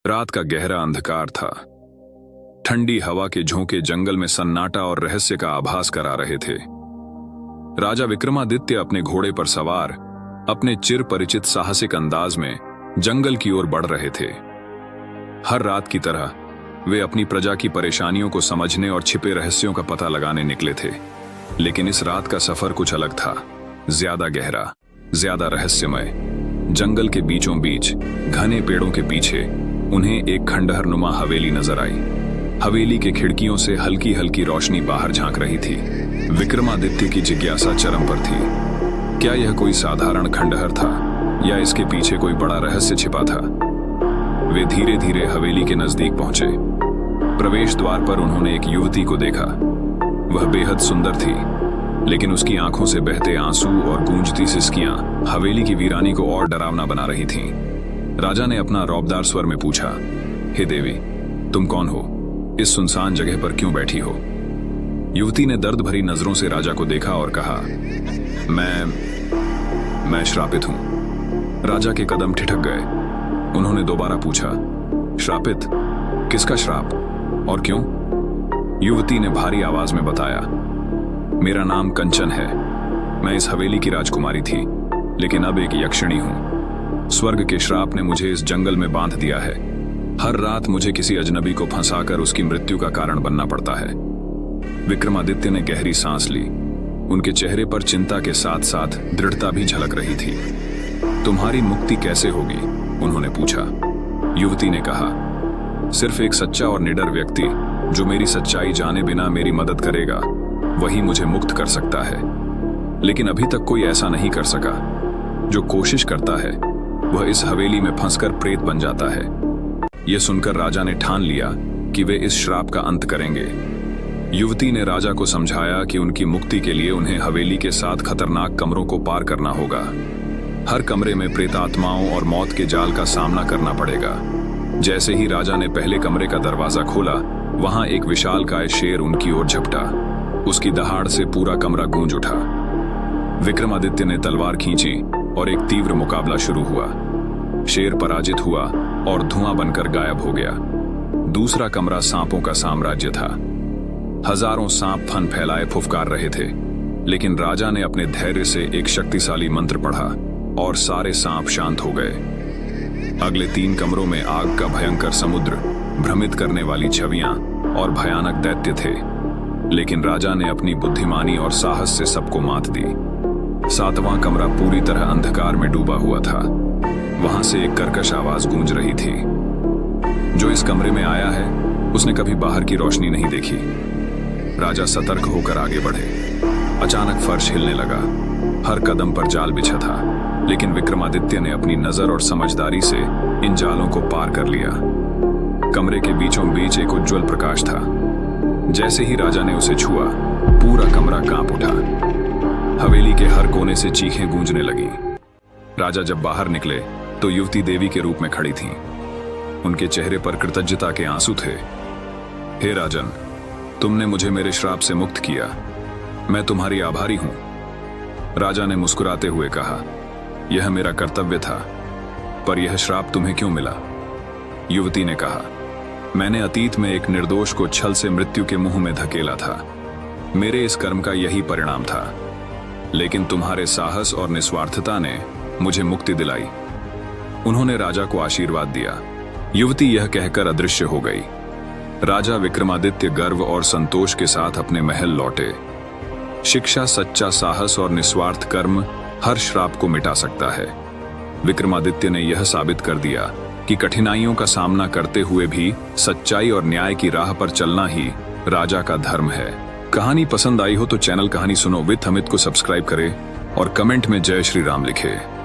रात का गहरा अंधकार था। ठंडी हवा के झोंके जंगल में सन्नाटा और रहस्य का आभास करा रहे थे। राजा विक्रमादित्य अपने घोड़े पर सवार अपने चिर परिचित साहसिक अंदाज में जंगल की ओर बढ़ रहे थे। हर रात की तरह वे अपनी प्रजा की परेशानियों को समझने और छिपे रहस्यों का पता लगाने निकले थे। लेकिन इस रात का सफर कुछ अलग था, ज्यादा गहरा, ज्यादा रहस्यमय। जंगल के बीचों बीच घने पेड़ों के पीछे उन्हें एक खंडहर नुमा हवेली नजर आई। हवेली के खिड़कियों से हल्की हल्की रोशनी बाहर झांक रही थी। विक्रमादित्य की जिज्ञासा चरम पर थी। क्या यह कोई साधारण खंडहर था या इसके पीछे कोई बड़ा रहस्य छिपा था? वे धीरे धीरे हवेली के नजदीक पहुंचे। प्रवेश द्वार पर उन्होंने एक युवती को देखा। वह बेहद सुंदर थी, लेकिन उसकी आंखों से बहते आंसू और गूंजती सिसकियां हवेली की वीरानी को और डरावना बना रही थीं। राजा ने अपना रौबदार स्वर में पूछा, हे देवी, तुम कौन हो? इस सुनसान जगह पर क्यों बैठी हो? युवती ने दर्द भरी नजरों से राजा को देखा और कहा, मैं श्रापित हूं। राजा के कदम ठिठक गए। उन्होंने दोबारा पूछा, श्रापित? किसका श्राप और क्यों? युवती ने भारी आवाज में बताया, मेरा नाम कंचन है। मैं इस हवेली की राजकुमारी थी, लेकिन अब एक यक्षिणी हूं। स्वर्ग के श्राप ने मुझे इस जंगल में बांध दिया है। हर रात मुझे किसी अजनबी को फंसाकर उसकी मृत्यु का कारण बनना पड़ता है। विक्रमादित्य ने गहरी सांस ली। उनके चेहरे पर चिंता के साथ साथ दृढ़ता भी झलक रही थी। तुम्हारी मुक्ति कैसे होगी? उन्होंने पूछा। युवती ने कहा, सिर्फ एक सच्चा और निडर व्यक्ति जो मेरी सच्चाई जाने बिना मेरी मदद करेगा, वही मुझे मुक्त कर सकता है। लेकिन अभी तक कोई ऐसा नहीं कर सका। जो कोशिश करता है वह इस हवेली में फंसकर प्रेत बन जाता है। यह सुनकर राजा ने ठान लिया कि वे इस श्राप का अंत करेंगे। युवती ने राजा को समझाया कि उनकी मुक्ति के लिए उन्हें हवेली के 7 खतरनाक कमरों को पार करना होगा। हर कमरे में प्रेतात्माओं और मौत के जाल का सामना करना पड़ेगा। जैसे ही राजा ने पहले कमरे का दरवाजा खोला, वहां एक विशालकाय शेर उनकी ओर झपटा। उसकी दहाड़ से पूरा कमरा गूंज उठा। विक्रमादित्य ने तलवार खींची और एक तीव्र मुकाबला शुरू हुआ। शेर पराजित हुआ और धुआं बनकर गायब हो गया। दूसरा कमरा सांपों का साम्राज्य था। हजारों सांप फन फैलाए फुफकार रहे थे, लेकिन राजा ने अपने धैर्य से एक शक्तिशाली मंत्र पढ़ा और सारे सांप शांत हो गए। अगले 3 कमरों में आग का भयंकर समुद्र, भ्रमित करने वाली छवियां और भयानक दैत्य थे, लेकिन राजा ने अपनी बुद्धिमानी और साहस से सबको मात दी। 7वां कमरा पूरी तरह अंधकार में डूबा हुआ था। वहां से एक कर्कश आवाज गूंज रही थी, जो इस कमरे में आया है उसने कभी बाहर की रोशनी नहीं देखी। राजा सतर्क होकर आगे बढ़े। अचानक फर्श हिलने लगा। हर कदम पर जाल बिछा था, लेकिन विक्रमादित्य ने अपनी नजर और समझदारी से इन जालों को पार कर लिया। कमरे के बीचों बीच एक उज्जवल प्रकाश था। जैसे ही राजा ने उसे छुआ, पूरा कमरा कांप उठा। हवेली के हर कोने से चीखें गूंजने लगीं। राजा जब बाहर निकले तो युवती देवी के रूप में खड़ी थीं। उनके चेहरे पर कृतज्ञता के आंसू थे। हे राजन, तुमने मुझे मेरे श्राप से मुक्त किया। मैं तुम्हारी आभारी हूं। राजा ने मुस्कुराते हुए कहा, यह मेरा कर्तव्य था, पर यह श्राप तुम्हें क्यों मिला? युवती ने कहा, मैंने अतीत में एक निर्दोष को छल से मृत्यु के मुंह में धकेला था। मेरे इस कर्म का यही परिणाम था, लेकिन तुम्हारे साहस और निस्वार्थता ने मुझे मुक्ति दिलाई। उन्होंने राजा को आशीर्वाद दिया। युवती यह कहकर अदृश्य हो गई। राजा विक्रमादित्य गर्व और संतोष के साथ अपने महल लौटे। शिक्षा, सच्चा साहस और निस्वार्थ कर्म हर श्राप को मिटा सकता है। विक्रमादित्य ने यह साबित कर दिया कि कठिनाइयों का सामना करते हुए भी सच्चाई और न्याय की राह पर चलना ही राजा का धर्म है। कहानी पसंद आई हो तो चैनल कहानी सुनो विद अमित को सब्सक्राइब करें और कमेंट में जय श्री राम लिखें।